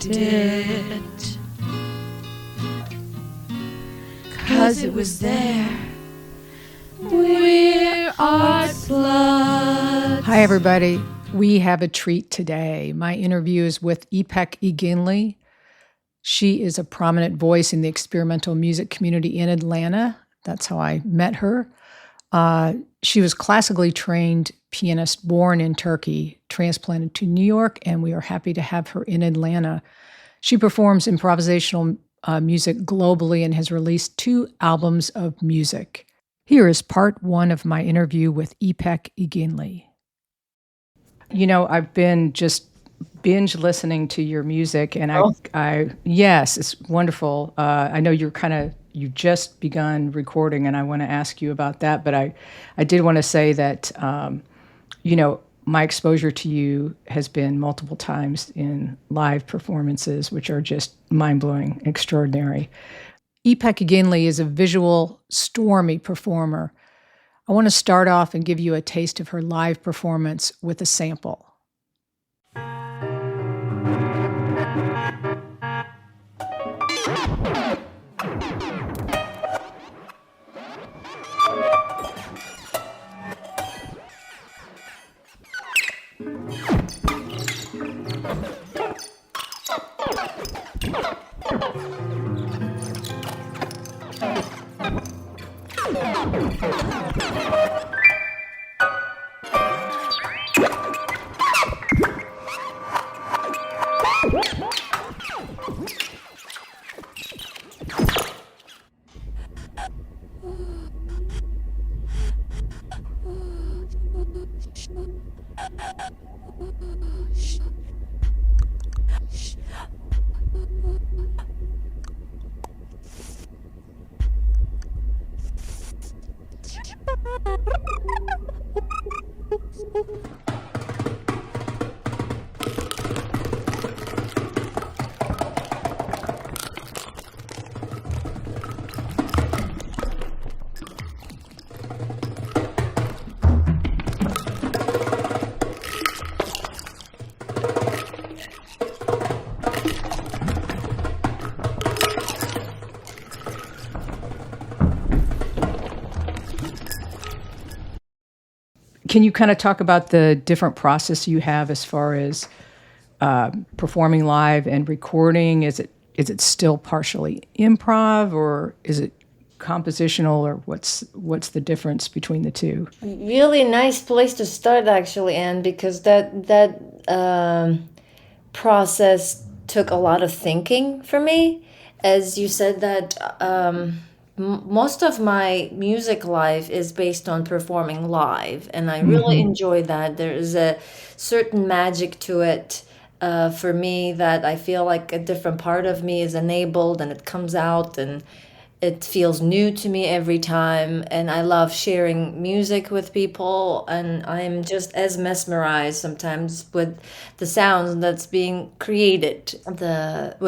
it, 'cause it was there. We're art sluts. Hi, everybody. We have a treat today. My interview is with Ipek Eginli. She is a prominent voice in the experimental music community in Atlanta. That's how I met her. She was classically trained pianist born in Turkey, transplanted to New York, and we are happy to have her in Atlanta. She performs improvisational music globally and has released 2 albums of music. Here is part 1 of my interview with Ipek Eginli. You know, I've been just binge listening to your music, and yes, it's wonderful. I know you just begun recording, and I want to ask you about that. But I did want to say that, my exposure to you has been multiple times in live performances, which are just mind-blowing, extraordinary. Ipek Eginli is a visual, stormy performer. I want to start off and give you a taste of her live performance with a sample. Can you kind of talk about the different process you have as far as performing live and recording? Is it still partially improv, or is it compositional, or what's the difference between the two? Really nice place to start, actually, Anne, because that process took a lot of thinking for me. As you said, that most of my music life is based on performing live, and I really enjoy that. There is a certain magic to it for me that I feel like a different part of me is enabled, and it comes out, and it feels new to me every time. And I love sharing music with people, and I'm just as mesmerized sometimes with the sounds that's being created, with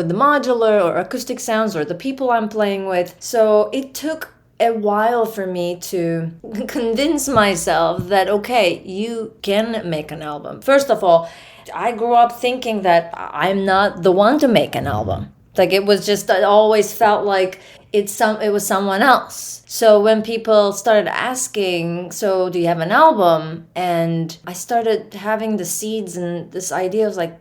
the modular or acoustic sounds or the people I'm playing with. So it took a while for me to convince myself that, okay, you can make an album. First of all, I grew up thinking that I'm not the one to make an album. Like, it was just, I always felt like it was someone else. So when people started asking, so do you have an album? And I started having the seeds and this idea was like,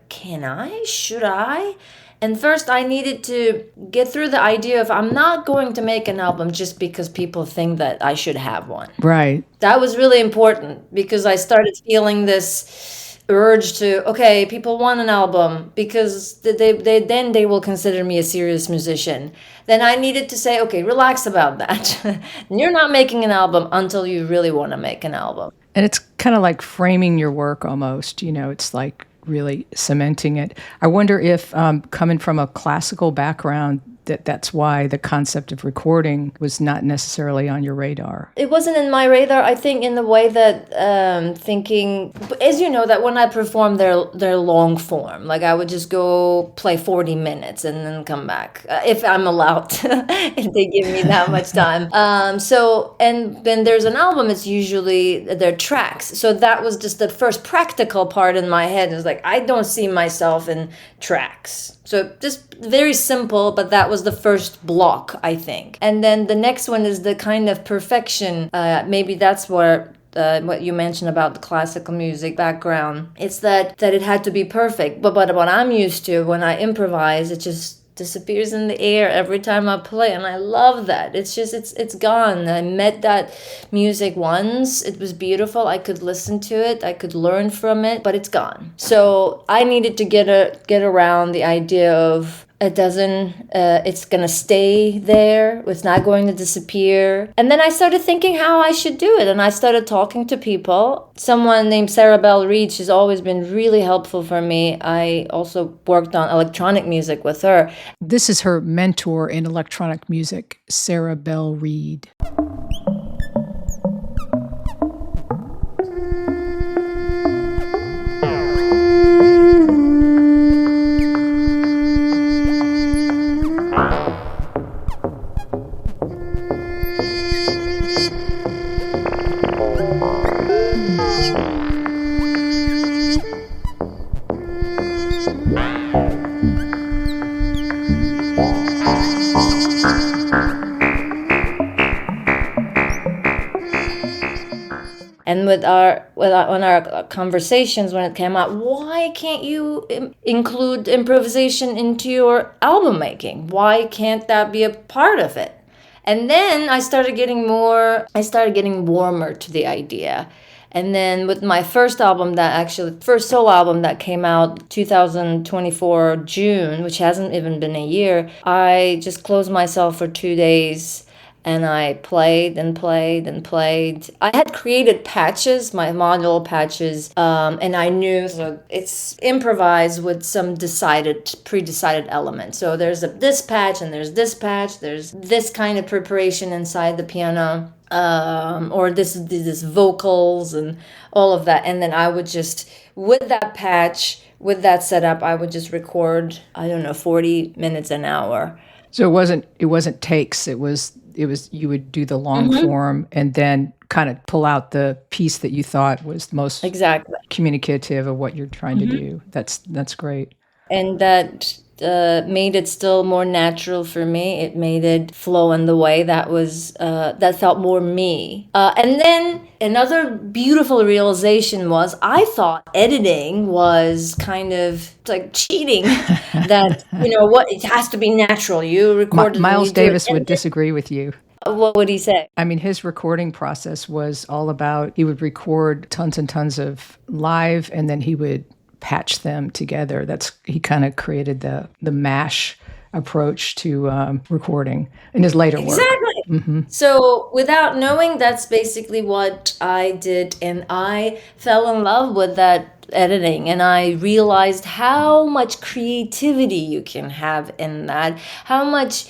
should I? And first I needed to get through the idea of I'm not going to make an album just because people think that I should have one. Right. That was really important, because I started feeling this urge to, okay, people want an album because they will consider me a serious musician. Then I needed to say, okay, relax about that. You're not making an album until you really want to make an album. And it's kind of like framing your work almost, it's like really cementing it. I wonder if coming from a classical background, that's why the concept of recording was not necessarily on your radar. It wasn't in my radar, I think, in the way that thinking, as you know, that when I perform their long form, like I would just go play 40 minutes and then come back, if I'm allowed, if they give me that much time. So, and then there's an album, it's usually their tracks. So that was just the first practical part in my head. It was like, I don't see myself in tracks. So just very simple, but that was the first block, I think. And then the next one is the kind of perfection. Maybe that's where what you mentioned about the classical music background. It's that it had to be perfect. But what I'm used to when I improvise, it just disappears in the air every time I play, and I love that. It's just it's gone. I met that music once. It was beautiful. I could listen to it. I could learn from it, but it's gone. So I needed to get around the idea of it doesn't, it's gonna stay there. It's not going to disappear. And then I started thinking how I should do it. And I started talking to people. Someone named Sarah Bell Reed, she's always been really helpful for me. I also worked on electronic music with her. This is her mentor in electronic music, Sarah Bell Reed. And on our conversations when it came out, why can't you include improvisation into your album making? Why can't that be a part of it? And then I started getting warmer to the idea. And then with my first solo album that came out 2024 June, which hasn't even been a year, I just closed myself for 2 days. And I played and played and played. I had created patches, my module patches, and I knew so it's improvised with some pre-decided elements. So there's this patch and there's this patch. There's this kind of preparation inside the piano, or this vocals and all of that. And then I would just, with that patch, with that setup, I would just record, 40 minutes an hour. So it wasn't takes. It was you would do the long form and then kind of pull out the piece that you thought was most communicative of what you're trying to do. That's great. And that made it still more natural for me. It made it flow in the way that was that felt more me. And then another beautiful realization was I thought editing was kind of like cheating. That it has to be natural. You recorded. Miles Davis would disagree with you. What would he say? I mean, his recording process was all about he would record tons and tons of live, and then he would patch them together. He kind of created the mash approach to recording in his later work. Exactly. Mm-hmm. So without knowing, that's basically what I did, and I fell in love with that editing, and I realized how much creativity you can have in that, how much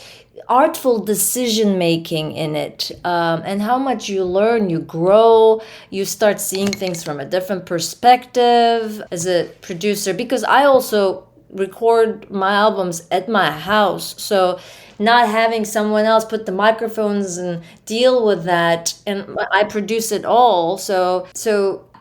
artful decision making in it, and how much you learn, you grow, you start seeing things from a different perspective as a producer, because I also record my albums at my house, so not having someone else put the microphones and deal with that, and I produce it all, so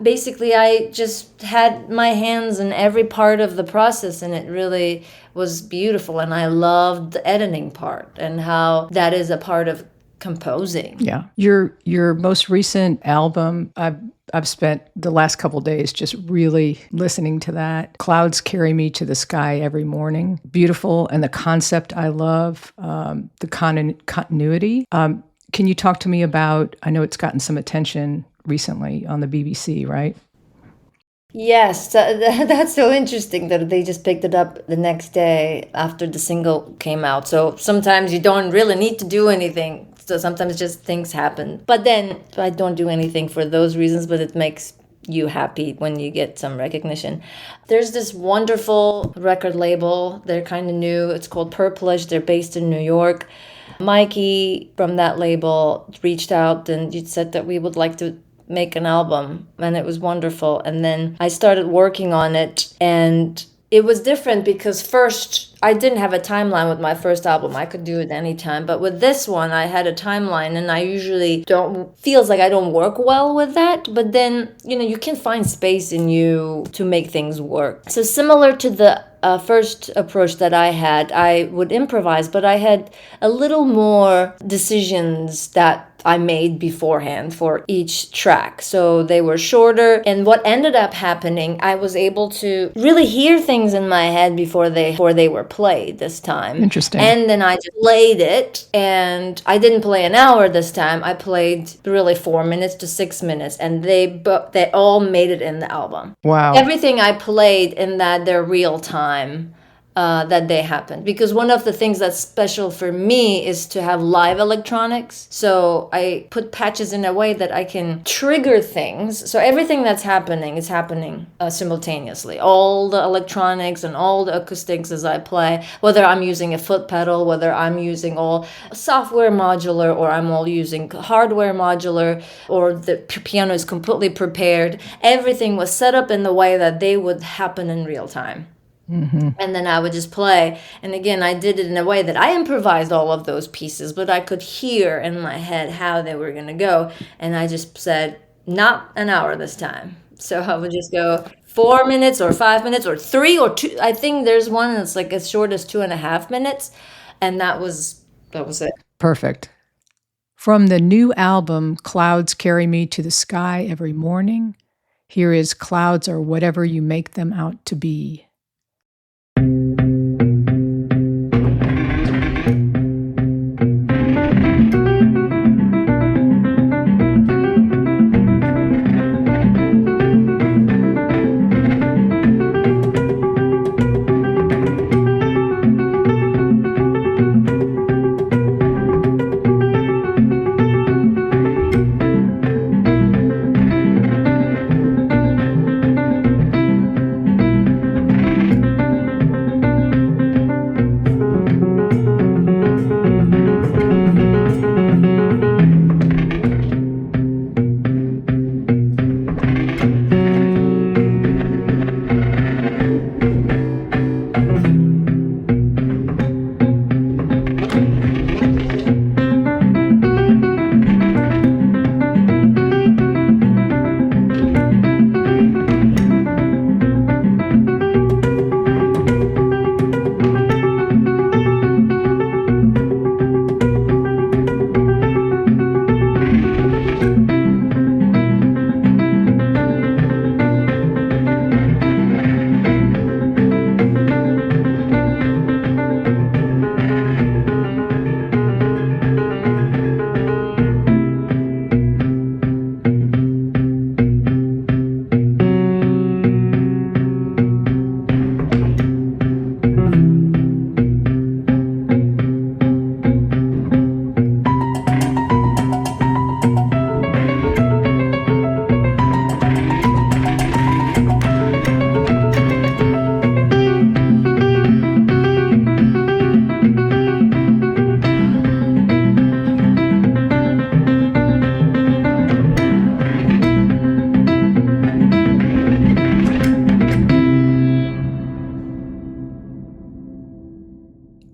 basically I just had my hands in every part of the process, and it really was beautiful. And I loved the editing part and how that is a part of composing. Yeah. Your most recent album, I've spent the last couple of days just really listening to that. Clouds Carry Me to the Sky Every Morning. Beautiful. And the concept I love, the continuity. Can you talk to me about, I know it's gotten some attention recently on the BBC, right? Yes, that's so interesting that they just picked it up the next day after the single came out. So sometimes you don't really need to do anything. So sometimes just things happen. But then I don't do anything for those reasons, but it makes you happy when you get some recognition. There's this wonderful record label. They're kind of new. It's called Purplish. They're based in New York. Mikey from that label reached out and said that we would like to make an album, and it was wonderful. And then I started working on it, and it was different because first I didn't have a timeline with my first album. I could do it anytime. But with this one, I had a timeline, and I usually feels like I don't work well with that. But then, you can find space in you to make things work. So similar to the first approach that I had, I would improvise, but I had a little more decisions that I made beforehand for each track. So they were shorter. And what ended up happening, I was able to really hear things in my head before they were played this time. Interesting. And then I just played it, and I didn't play an hour this time. I played really 4 minutes to 6 minutes, and they all made it in the album. Wow. Everything I played in their real time. That they happened, because one of the things that's special for me is to have live electronics. So I put patches in a way that I can trigger things. So everything that's happening is happening simultaneously. All the electronics and all the acoustics as I play, whether I'm using a foot pedal, whether I'm using all software modular, or I'm all using hardware modular, or the piano is completely prepared. Everything was set up in the way that they would happen in real time. Mm-hmm. And then I would just play. And again, I did it in a way that I improvised all of those pieces, but I could hear in my head how they were going to go. And I just said, not an hour this time. So I would just go 4 minutes or 5 minutes or 3 or 2. I think there's one that's like as short as 2.5 minutes. And that was it. Perfect. From the new album, Clouds Carry Me to the Sky Every Morning, here is Clouds Are Whatever You Make Them Out to Be.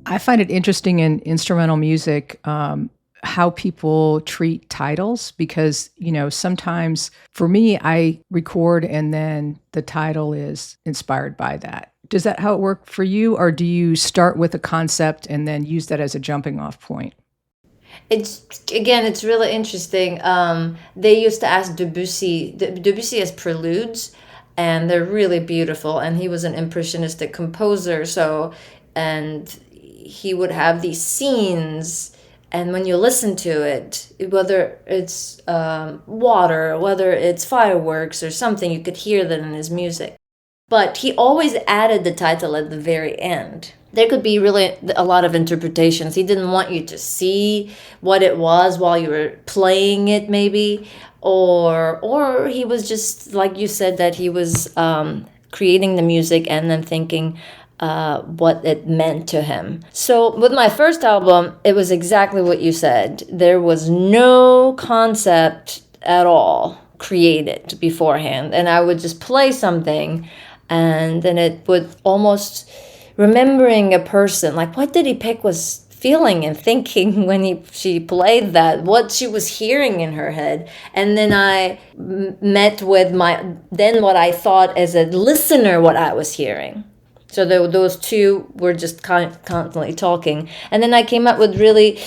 I find it interesting in instrumental music how people treat titles, because, sometimes for me, I record and then the title is inspired by that. Does that how it work for you, or do you start with a concept and then use that as a jumping off point? It's really interesting. They used to ask Debussy has preludes, and they're really beautiful. And he was an impressionistic composer, and he would have these scenes. And when you listen to it, whether it's water, whether it's fireworks or something, you could hear that in his music. but he always added the title at the very end. There could be really a lot of interpretations. He didn't want you to see what it was while you were playing it, maybe, or he was just, like you said, that he was creating the music and then thinking what it meant to him. So with my first album, it was exactly what you said. There was no concept at all created beforehand, and I would just play something, and then it would almost remembering a person, like what did Ipek was feeling and thinking when she played that, what she was hearing in her head. And then I met with what I thought as a listener, what I was hearing. So those two were just constantly talking. And then I came up with really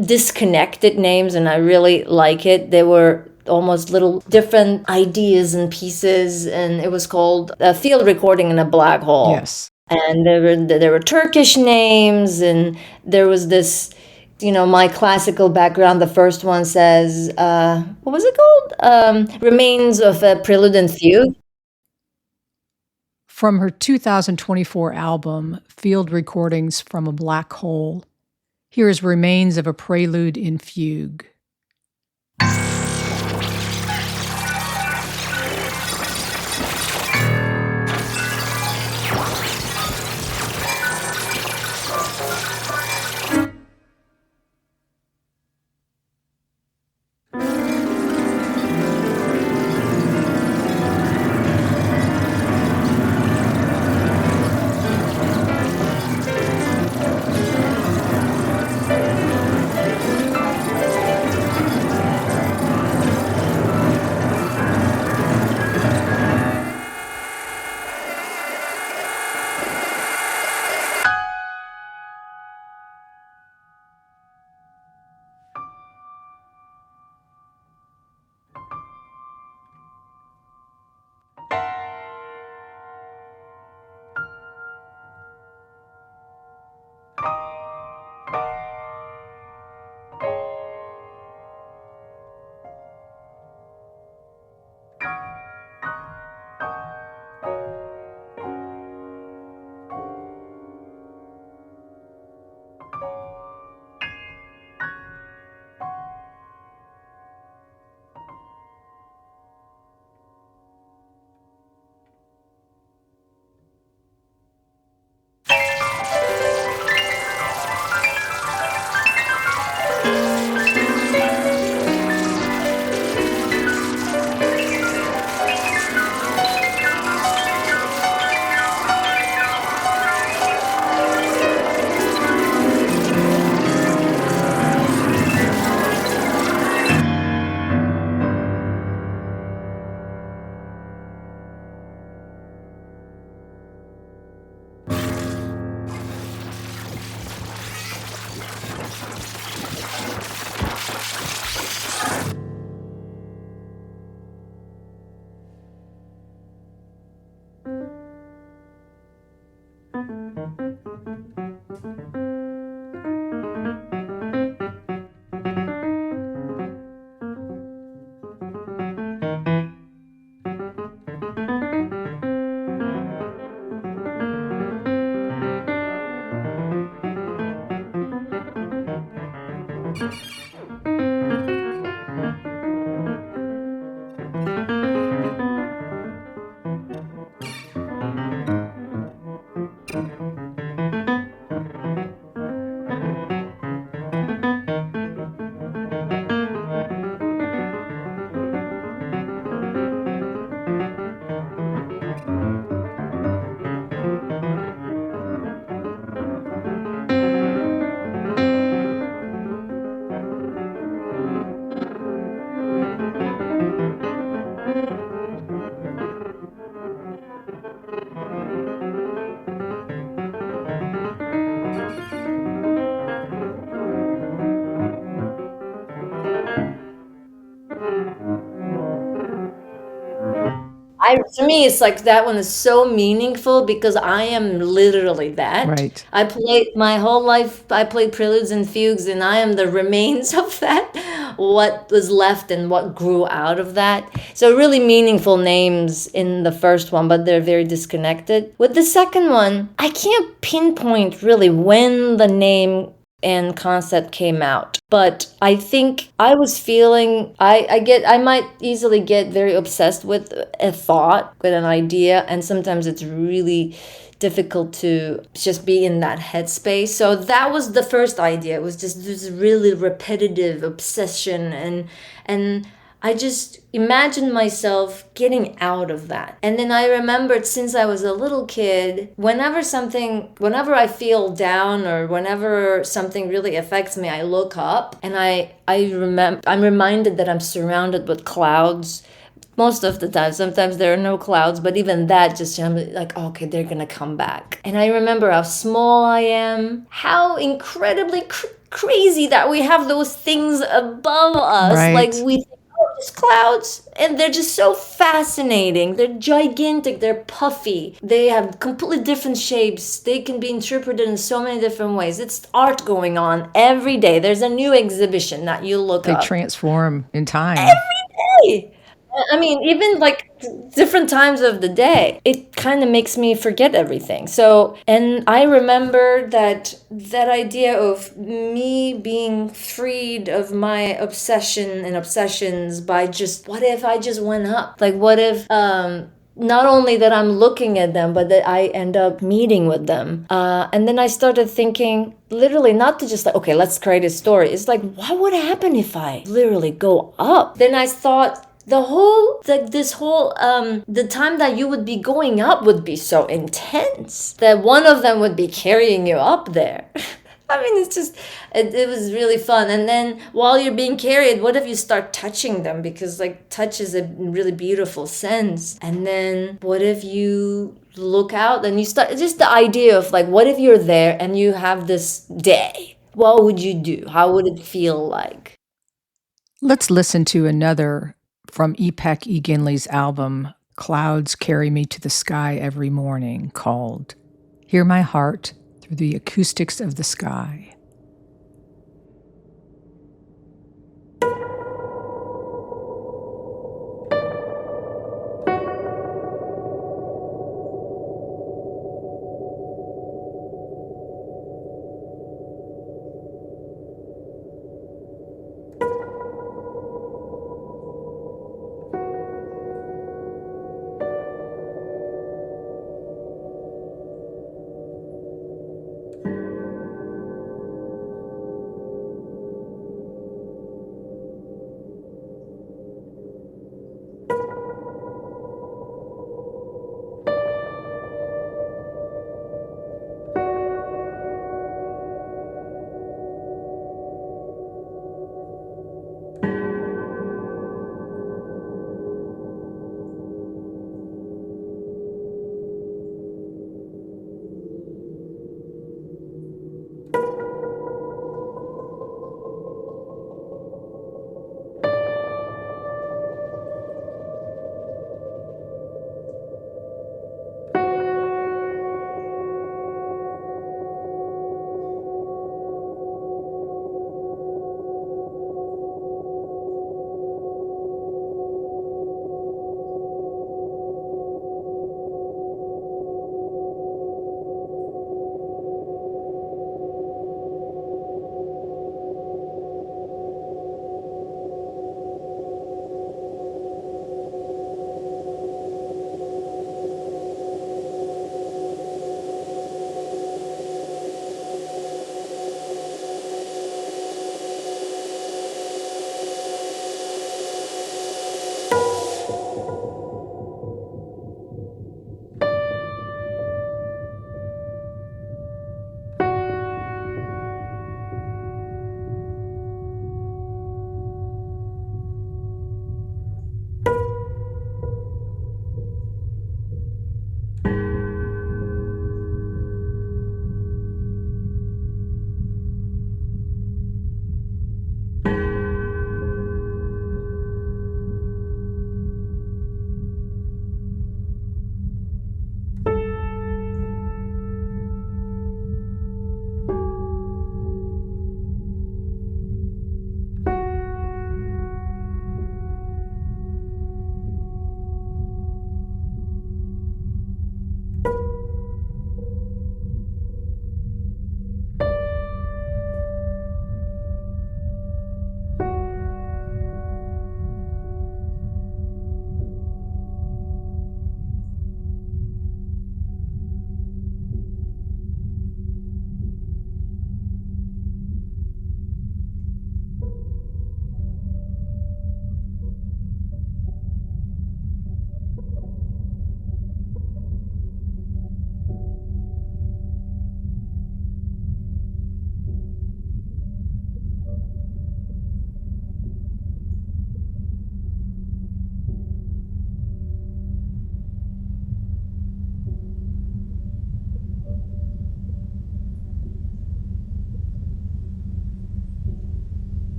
disconnected names, and I really like it. They were almost little different ideas and pieces, and it was called a field recording in a black hole. Yes. And there were Turkish names, and there was this, my classical background. The first one says, what was it called? Remains of a Prelude and Fugue. From her 2024 album, Field Recordings from a Black Hole, here is Remains of a Prelude in Fugue. to me, it's like that one is so meaningful because I am literally that. Right. I played my whole life, I played preludes and fugues, and I am the remains of that, what was left and what grew out of that. So, really meaningful names in the first one, but they're very disconnected. With the second one, I can't pinpoint really when the name and concept came out, but I think I was feeling I might easily get very obsessed with a thought, with an idea, and sometimes it's really difficult to just be in that headspace. So that was the first idea. It was just this really repetitive obsession, and I just imagined myself getting out of that. And then I remembered, since I was a little kid, whenever I feel down or whenever something really affects me, I look up and I'm reminded that I'm surrounded with clouds most of the time. Sometimes there are no clouds, but even that, just I'm like, oh, okay, they're gonna come back. And I remember how small I am, how incredibly crazy that we have those things above us. Right. Like, we think, oh, just clouds, and they're just so fascinating. They're gigantic, they're puffy, they have completely different shapes, they can be interpreted in so many different ways. It's art going on every day. There's a new exhibition that you look They up transform in time. every day. I mean, even like different times of the day, it kind of makes me forget everything. So, and I remember that idea of me being freed of my obsession and obsessions by just, what if I just went up? Like, what if, not only that I'm looking at them, but that I end up meeting with them. And then I started thinking, literally, not to just like, okay, let's create a story. It's like, what would happen if I literally go up? Then I thought, the time that you would be going up would be so intense that one of them would be carrying you up there. I mean, it's just, it was really fun. And then while you're being carried, what if you start touching them? Because like touch is a really beautiful sense. And then what if you look out and you start, just the idea of like, what if you're there and you have this day? What would you do? How would it feel like? Let's listen to another from Ipek Eginli's album, Clouds Carry Me to the Sky Every Morning, called Hear My Heart Through the Acoustics of the Sky.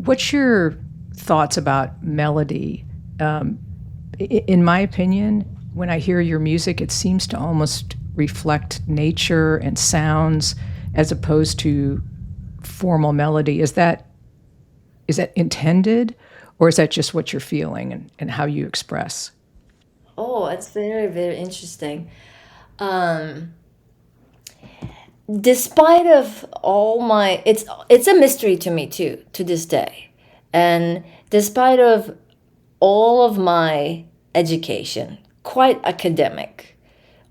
What's your thoughts about melody? In my opinion, when I hear your music, it seems to almost reflect nature and sounds as opposed to formal melody. Is that intended, or is that just what you're feeling and how you express? Oh, that's very, very interesting. Um, Despite of all my, it's a mystery to me too, to this day. And despite of all of my education, quite academic,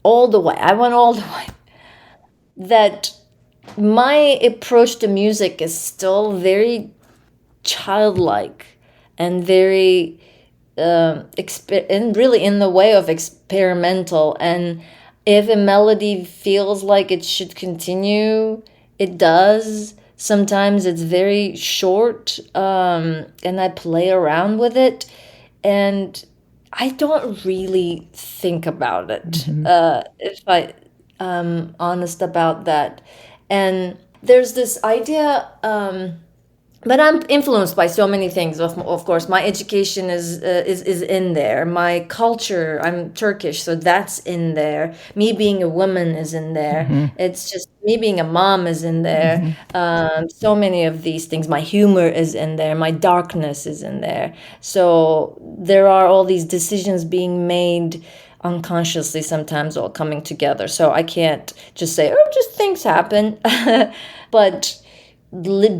all the way, I went all the way, that my approach to music is still very childlike and very and really in the way of experimental. And if a melody feels like it should continue, it does. Sometimes it's very short, and I play around with it, and I don't really think about it, if I honest about that. And there's this idea, but I'm influenced by so many things. Of course, my education is in there. My culture, I'm Turkish, so that's in there. Me being a woman is in there. It's just me being a mom is in there. So many of these things. My humor is in there. My darkness is in there. So there are all these decisions being made unconsciously, sometimes all coming together. So I can't just say, oh, just things happen. But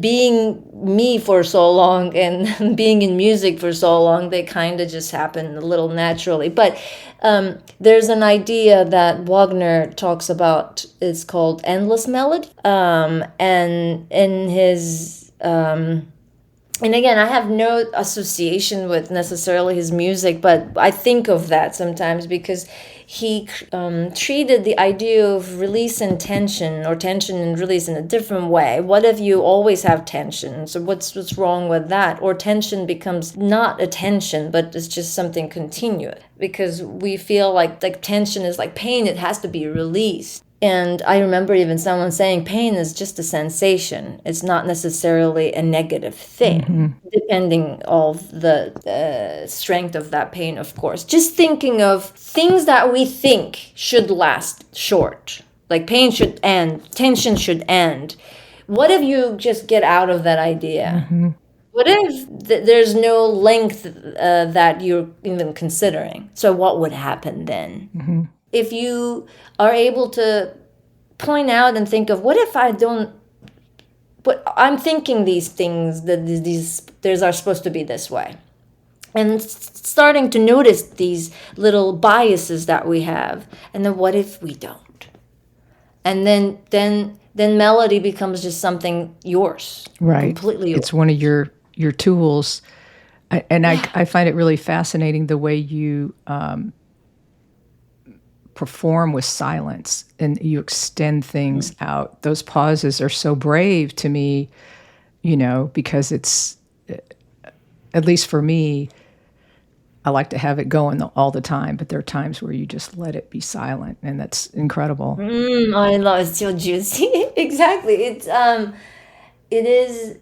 being me for so long and being in music for so long, they kind of just happen a little naturally. But there's an idea that Wagner talks about. It's called endless melody. And in his and again, I have no association with necessarily his music, but I think of that sometimes because he treated the idea of release and tension, or tension and release, in a different way. What if you always have tension? So what's wrong with that? Or tension becomes not a tension, but it's just something continuous, because we feel like tension is like pain; it has to be released. And I remember even someone saying pain is just a sensation. It's not necessarily a negative thing, depending of the strength of that pain, of course. Just thinking of things that we think should last short. Like pain should end, tension should end. What if you just get out of that idea? What if there's no length that you're even considering? So what would happen then? If you are able to point out and think of, what if I don't, but I'm thinking these things, that these are supposed to be this way, and starting to notice these little biases that we have, and then what if we don't? And then melody becomes just something yours, Right. completely yours. It's one of your tools. I find it really fascinating the way you perform with silence and you extend things out. Those pauses are so brave to me, because it's, at least for me, I like to have it going all the time, but there are times where you just let it be silent, and that's incredible. I love it's so juicy. Exactly. It is.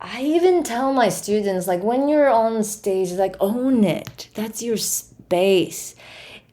I even tell my students, like, when you're on stage, like, own it. That's your space.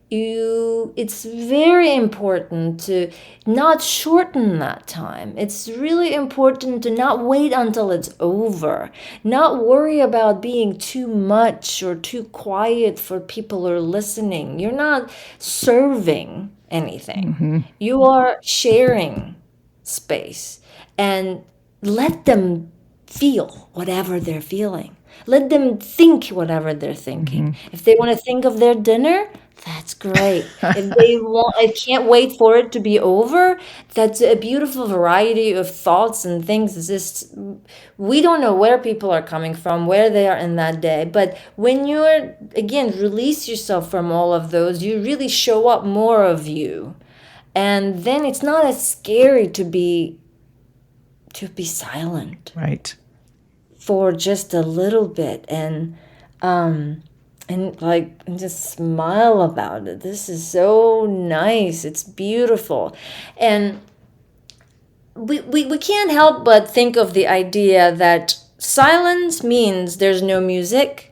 It's very important to not shorten that time. It's really important to not wait until it's over, not worry about being too much or too quiet for people who are listening. You're not serving anything. You are sharing space, and let them feel whatever they're feeling. Let them think whatever they're thinking. If they want to think of their dinner, that's great. If they want, I can't wait for it to be over. That's a beautiful variety of thoughts and things. It's just, we don't know where people are coming from, where they are in that day. But when you're, again, release yourself from all of those, you really show up more of you. And then it's not as scary to be silent. Right. For just a little bit, and just smile about it. This is so nice. It's beautiful. And we can't help but think of the idea that silence means there's no music,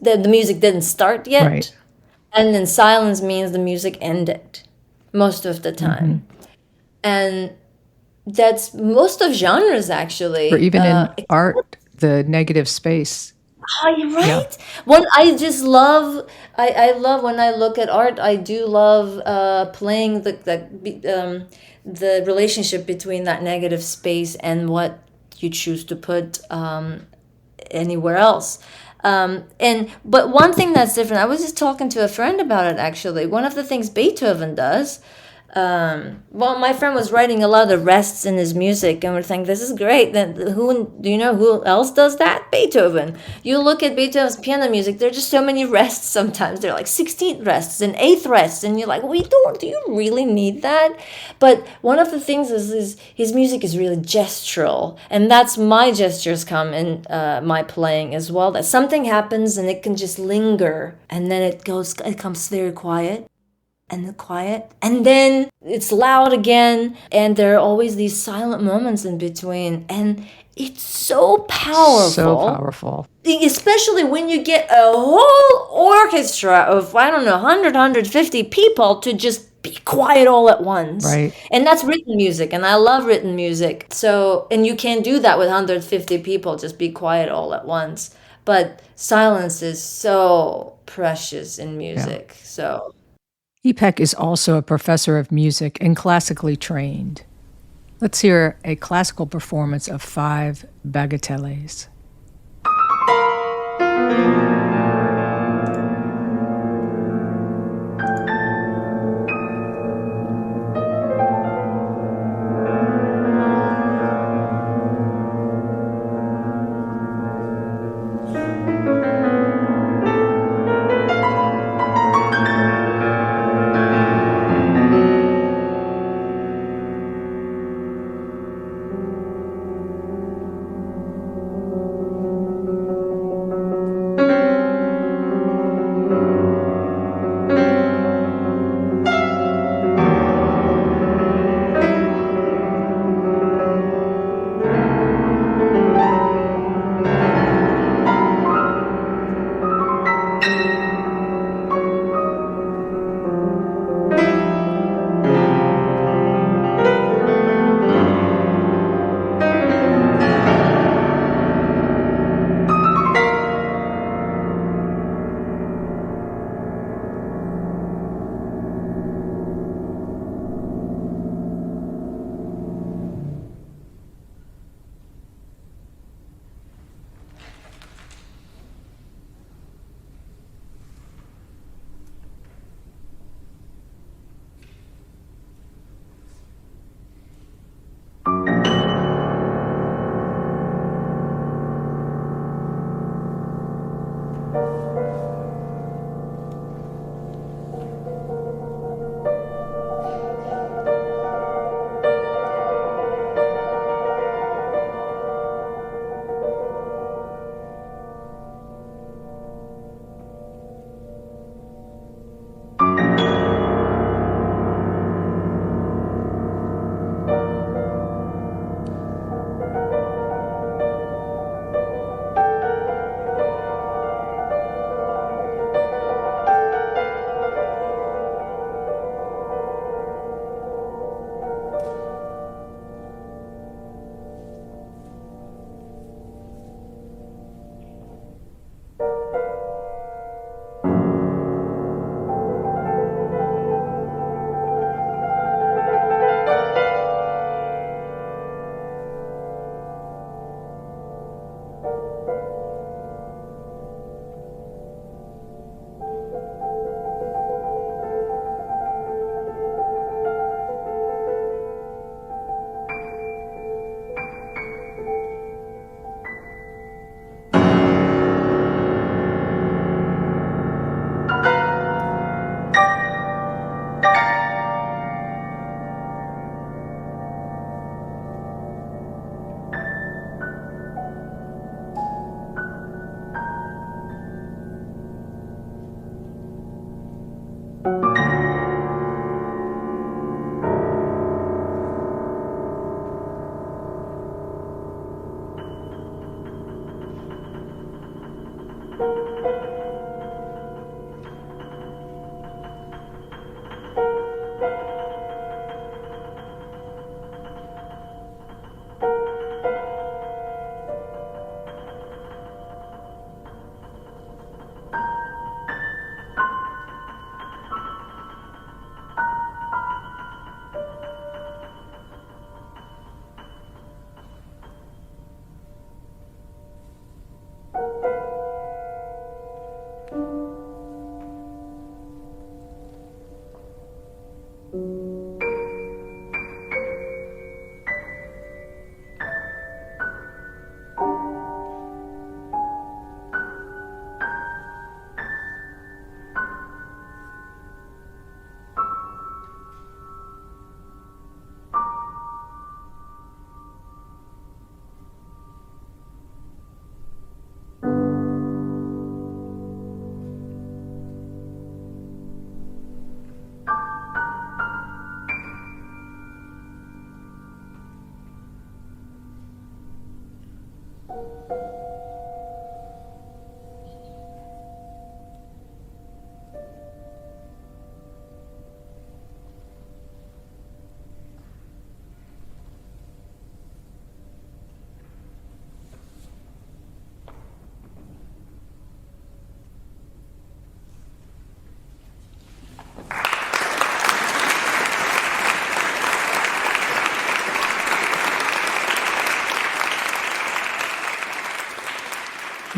that the music didn't start yet, Right. and then silence means the music ended most of the time. And that's most of genres, actually. Or even in art, the negative space. Oh, you're Yeah. right. One, I just love. I love when I look at art. I do love playing the relationship between that negative space and what you choose to put anywhere else. But one thing that's different. I was just talking to a friend about it, actually. One of the things Beethoven does. Well, my friend was writing a lot of rests in his music, and we're thinking, this is great. Then who do you know who else does that? Beethoven. You look at Beethoven's piano music, there are just so many rests sometimes. They're like 16th rests and 8th rests, and you're like, do you really need that? But one of the things is his music is really gestural, and that's my gestures come in my playing as well. That something happens and it can just linger, and then it comes very quiet and quiet, and then it's loud again, and there are always these silent moments in between, and it's so powerful. So powerful. Especially when you get a whole orchestra of, I don't know, 150 people to just be quiet all at once. Right. And that's written music, and I love written music. So, and you can't do that with 150 people, just be quiet all at once. But silence is so precious in music. Yeah. So Ipek is also a professor of music and classically trained. Let's hear a classical performance of 5 bagatelles.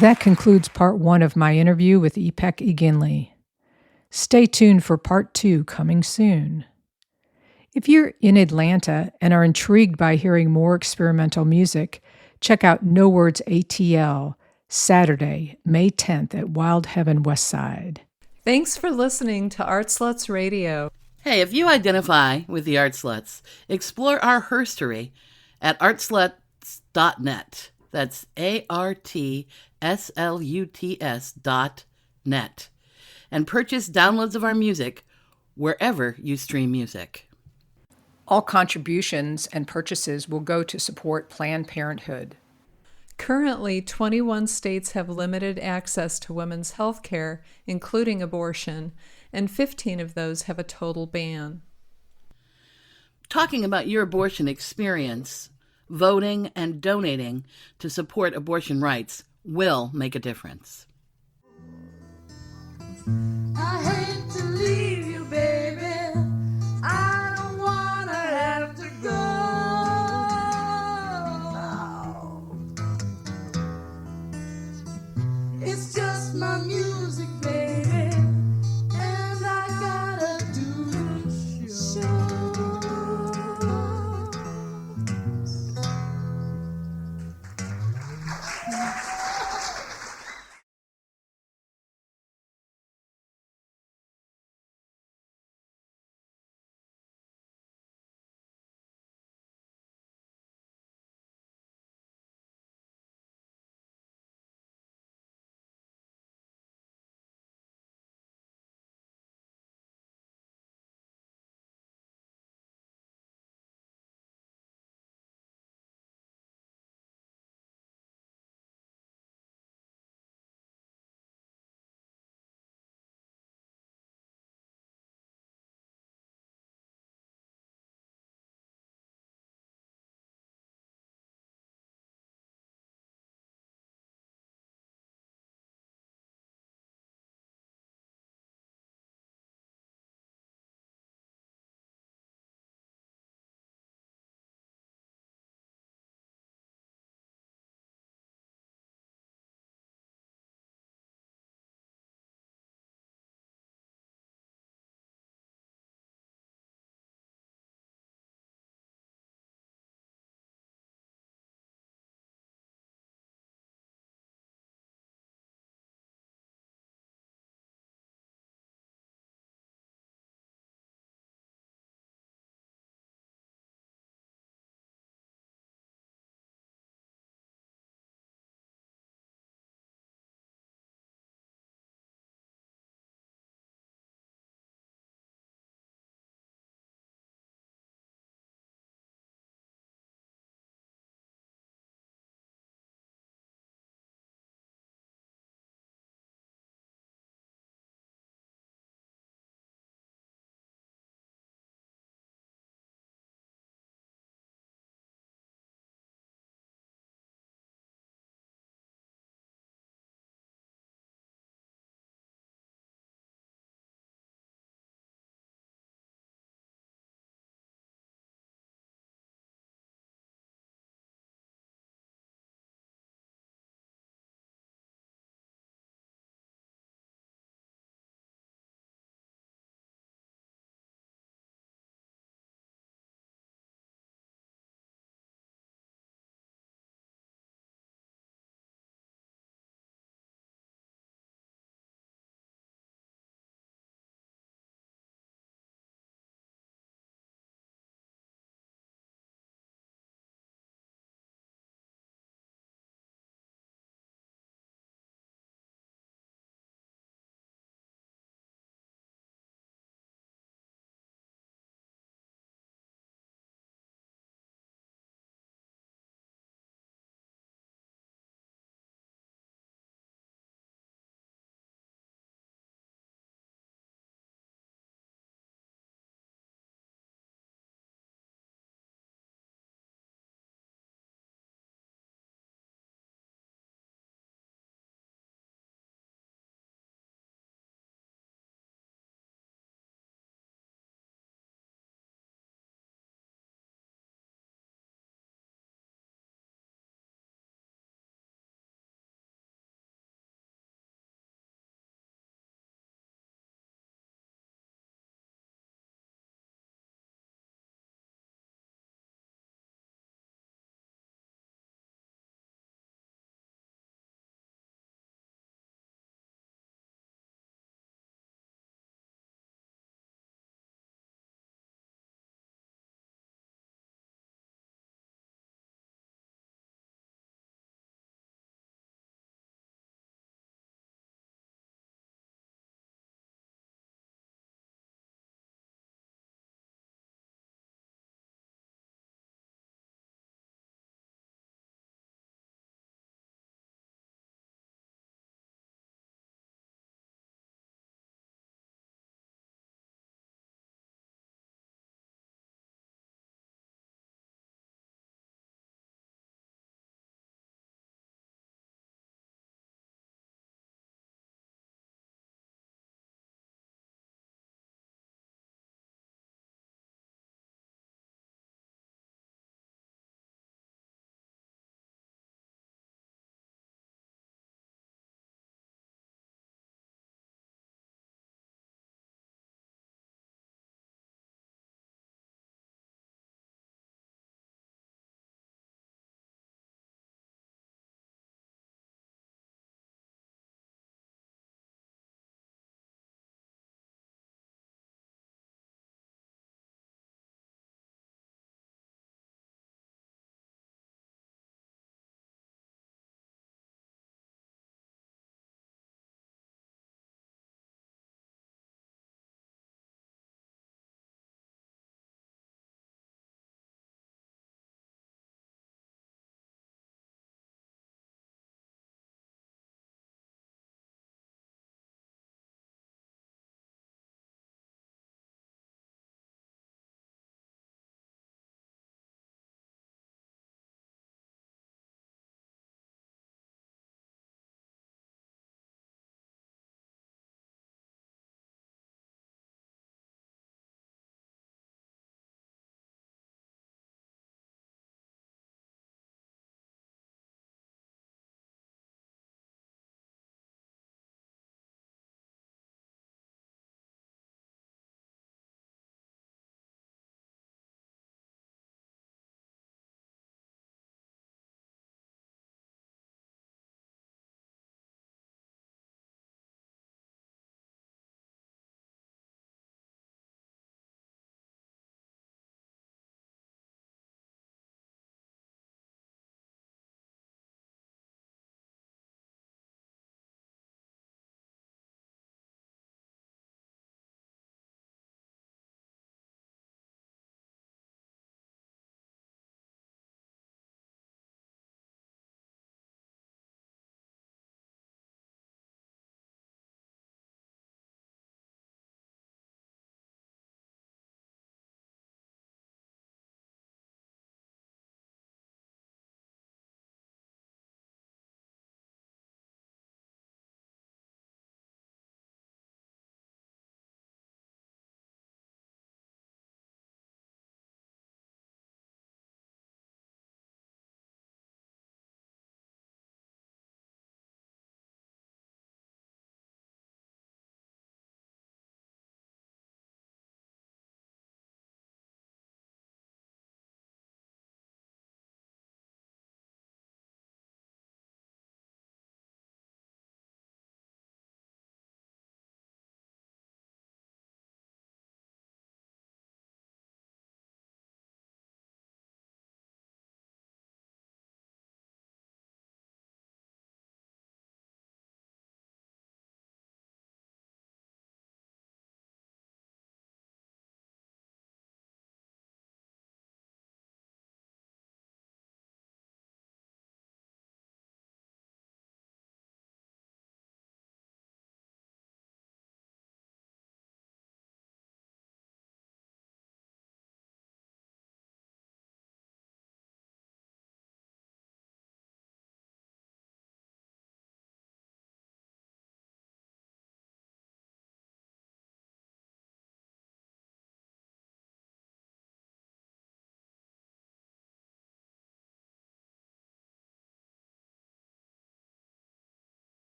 That concludes part 1 of my interview with Ipek Eginli. Stay tuned for part 2 coming soon. If you're in Atlanta and are intrigued by hearing more experimental music, check out No Words ATL, Saturday, May 10th at Wild Heaven West Side. Thanks for listening to Art Sluts Radio. Hey, if you identify with the Art Sluts, explore our herstory at artsluts.net. That's ARTSLUTS.net. And purchase downloads of our music wherever you stream music. All contributions and purchases will go to support Planned Parenthood. Currently, 21 states have limited access to women's health care, including abortion, and 15 of those have a total ban. Talking about your abortion experience, voting and donating to support abortion rights will make a difference. I hate to leave you, baby. I don't wanna have to go. It's just my music, baby. And I gotta do the show.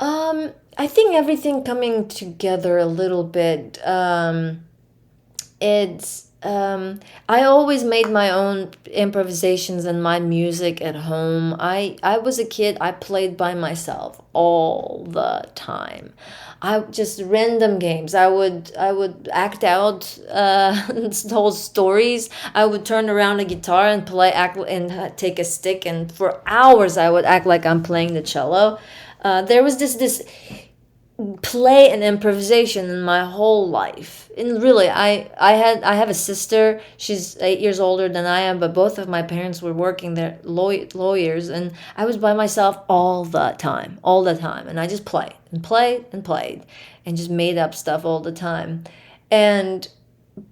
I think everything coming together a little bit. It's I always made my own improvisations and my music at home. I was a kid, I played by myself all the time. I just random games. I would act out whole stories. I would turn around a guitar and play act and take a stick, and for hours I would act like I'm playing the cello. There was this play and improvisation in my whole life. And really, I have a sister. She's 8 years older than I am, but both of my parents were working. They're lawyers, and I was by myself all the time, and I just played and played and played, and just made up stuff all the time. And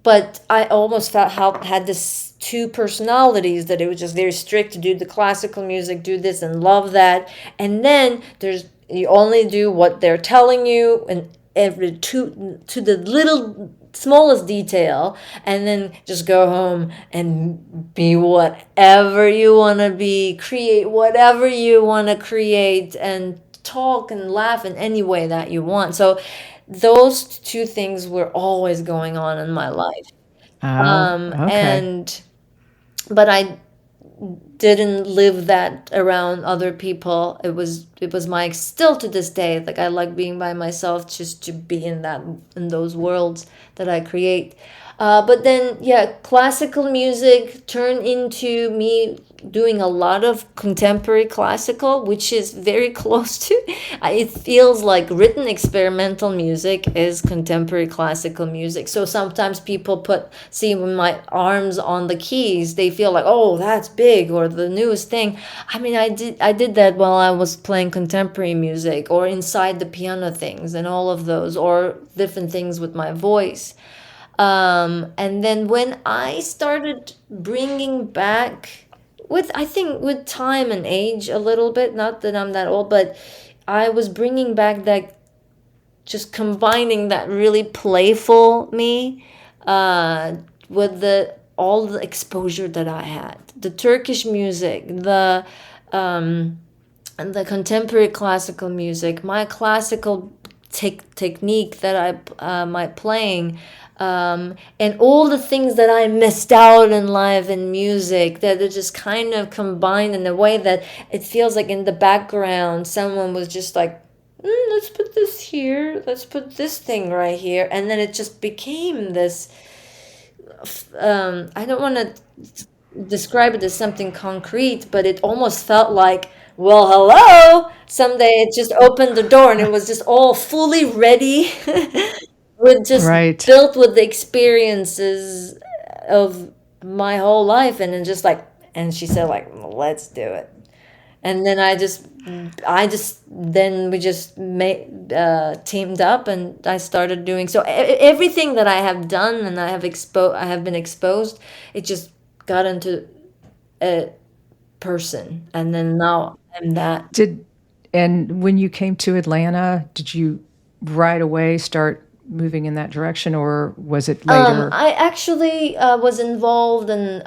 but I almost felt how had this two personalities, that it was just very strict to do the classical music, do this and love that, and then there's you only do what they're telling you, and every to the little smallest detail, and then just go home and be whatever you want to be, create whatever you want to create, and talk and laugh in any way that you want. So those two things were always going on in my life. Oh, okay. And but I didn't live that around other people. It was my, still to this day, like I like being by myself, just to be in those worlds that I create. But then, yeah, classical music turned into me doing a lot of contemporary classical, which is very close to. It feels like written experimental music is contemporary classical music. So sometimes people see my arms on the keys, they feel like, oh, that's big or the newest thing. I mean, I did that while I was playing contemporary music, or inside the piano things and all of those, or different things with my voice. And then when I started bringing back, I think with time and age a little bit, not that I'm that old, but I was bringing back that, just combining that really playful me, with all the exposure that I had, the Turkish music, and the contemporary classical music, my classical technique that my playing, and all the things that I missed out in life and music, that are just kind of combined in a way that it feels like in the background someone was just like, let's put this here, let's put this thing right here, and then it just became this. I don't want to describe it as something concrete, but it almost felt like, well, hello. Someday it just opened the door and it was just all fully ready, with just Right. built with the experiences of my whole life, and then just like, and she said like, let's do it. And then then we just teamed up, and I started doing, so everything that I have done and I have been exposed, it just got into a person, and then now I'm that. And when you came to Atlanta, did you right away start moving in that direction, or was it later? I actually was involved in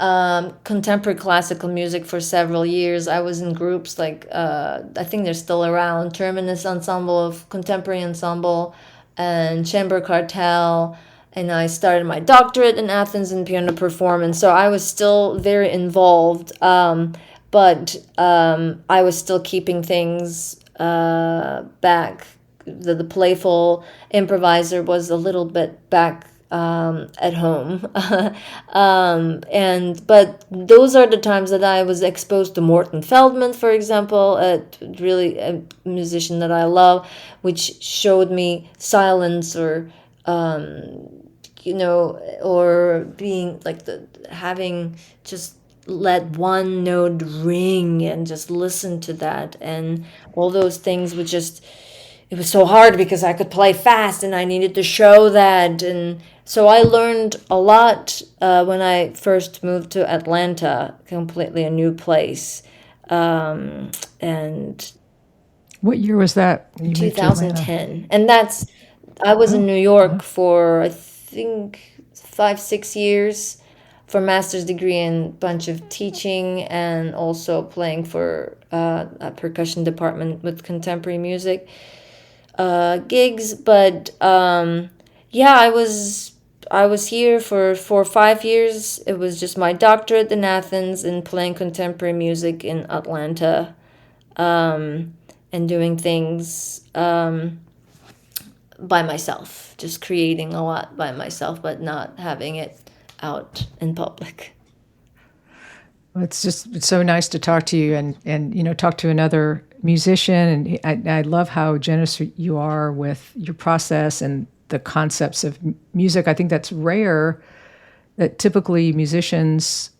contemporary classical music for several years. I was in groups like, I think they're still around, Terminus Ensemble of Contemporary Ensemble and Chamber Cartel. And I started my doctorate in Athens in piano performance. So I was still very involved, but I was still keeping things back. The playful improviser was a little bit back at home. But those are the times that I was exposed to Morton Feldman, for example, really a musician that I love, which showed me silence, or or being like having just let one note ring and just listen to that, and all those things would just, it was so hard because I could play fast and I needed to show that. And so I learned a lot when I first moved to Atlanta, completely a new place. And What year was that when you moved to Atlanta? 2010. And I was in New York for, I think, 5-6 years for master's degree and a bunch of teaching, and also playing for a percussion department with contemporary music. gigs, but yeah, I was here for 5 years. It was just my doctorate in Athens and playing contemporary music in Atlanta, and doing things by myself, just creating a lot by myself, but not having it out in public. It's so nice to talk to you and talk to another musician. And I love how generous you are with your process and the concepts of music. I think that's rare, that typically musicians,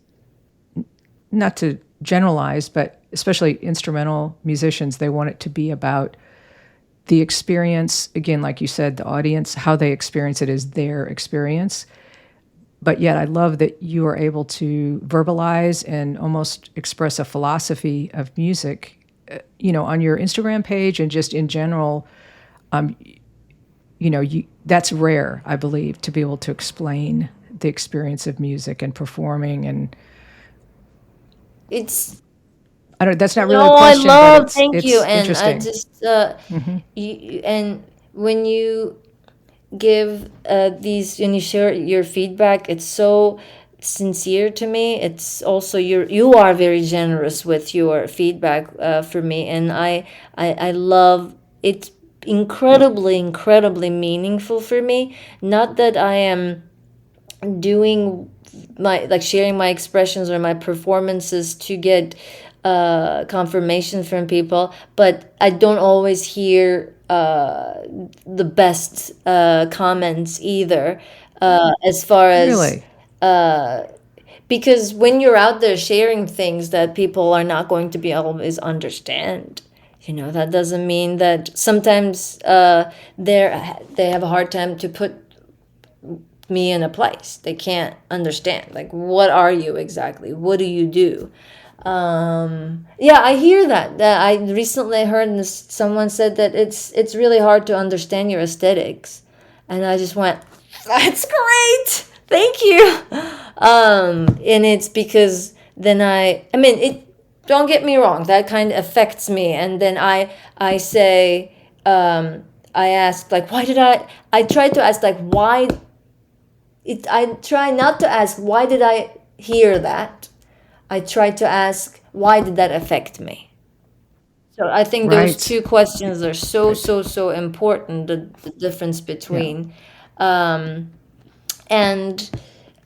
not to generalize, but especially instrumental musicians, they want it to be about the experience. Again, like you said, the audience, how they experience it is their experience. But yet I love that you are able to verbalize and almost express a philosophy of music, on your Instagram page and just in general. That's rare, I believe, to be able to explain the experience of music and performing. And It's I don't. That's not really a no, I question, but love, it's thank you, it's and I interesting. just and when you give when you share your feedback, it's so sincere to me. It's also you are very generous with your feedback for me, and I love it. Incredibly meaningful for me. Not that I am doing my like sharing my expressions or my performances to get confirmation from people, but I don't always hear the best comments either, as far as Really, because when you're out there sharing things that people are not going to be always understand, that doesn't mean that sometimes they have a hard time to put me in a place. They can't understand, like, what are you exactly? What do you do? Yeah, I hear that. I recently heard someone said that it's really hard to understand your aesthetics, and I just went, "That's great, thank you." And it's because then I mean it. Don't get me wrong, that kind of affects me, and then I say, I ask, like, why did I try to ask, like, why I try not to ask why did I hear that. I try to ask why did that affect me. So I think those right? two questions are so Right. so so important. The difference Yeah. between um, and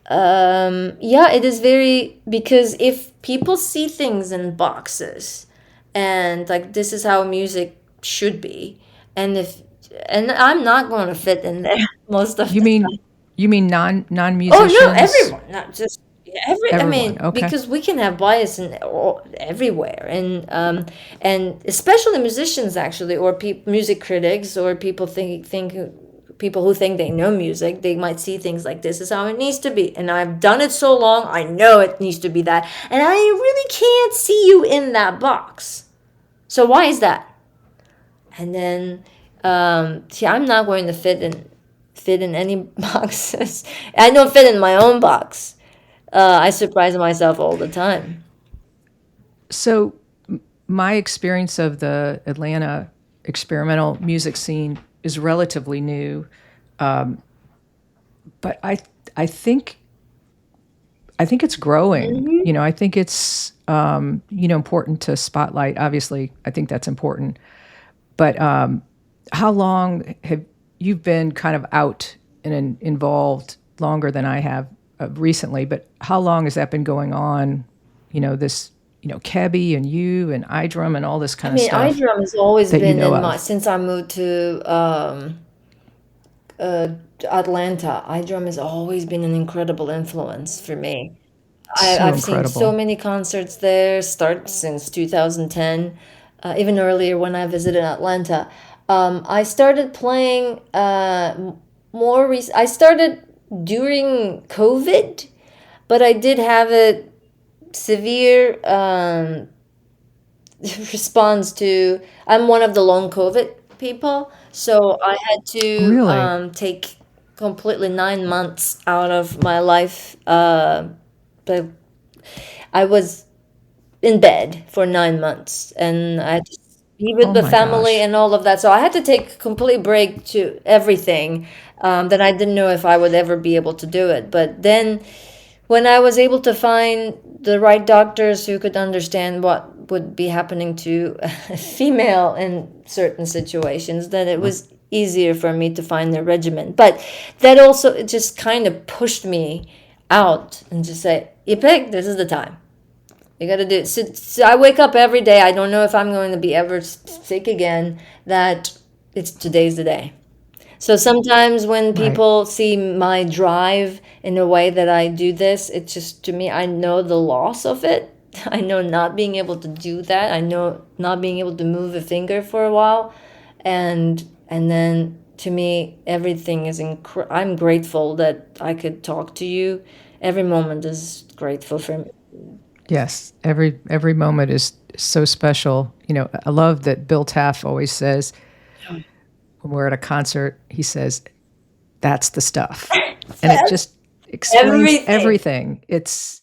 yeah, it is very, because if people see things in boxes and like this is how music should be, and if and I'm not going to fit in there most of You the mean time. non Oh no, musicians? everyone, not just every. I Everyone. mean, Okay. because we can have bias in everywhere, and especially musicians actually, or music critics, or people think people who think they know music. They might see things like this is how it needs to be, and I've done it so long, I know it needs to be that, and I really can't see you in that box. So why is that? And then see, I'm not going to fit in any boxes. I don't fit in my own box. I surprise myself all the time. So my experience of the Atlanta experimental music scene is relatively new, but I think it's growing. Hmm. I think it's important to spotlight. Obviously, I think that's important. But how long have you been kind of out and involved? Longer than I have recently, but how long has that been going on? This, Kebby and you and iDrum and all this I kind of mean, stuff iDrum has always that you been know in my of. since I moved to uh, Atlanta. iDrum has always been an incredible influence for me. So I've seen so incredible. many concerts there, start since 2010, even earlier when I visited Atlanta. I started playing I started during COVID, but I did have a severe response to. I'm one of the long COVID people, so I had to Really? take completely 9 months out of my life. But I was in bed for 9 months, and I had to. be with Oh the my family gosh. and all of that. So I had to take a complete break to everything, that I didn't know if I would ever be able to do it. But then when I was able to find the right doctors who could understand what would be happening to a female in certain situations, then it was easier for me to find the regimen. But that also, it just kind of pushed me out and just say, Ipek, this is the time. You got to do it. So I wake up every day. I don't know if I'm going to be ever sick again. That it's today's the day. So sometimes when Right. people see my drive in a way that I do this, it's just, to me, I know the loss of it. I know not being able to do that. I know not being able to move a finger for a while, and then to me everything is I'm grateful that I could talk to you. Every moment is grateful for me. Yes. Every moment is so special. I love that Bill Taff always says when we're at a concert, he says, "That's the stuff," and it just explains Everything. everything. It's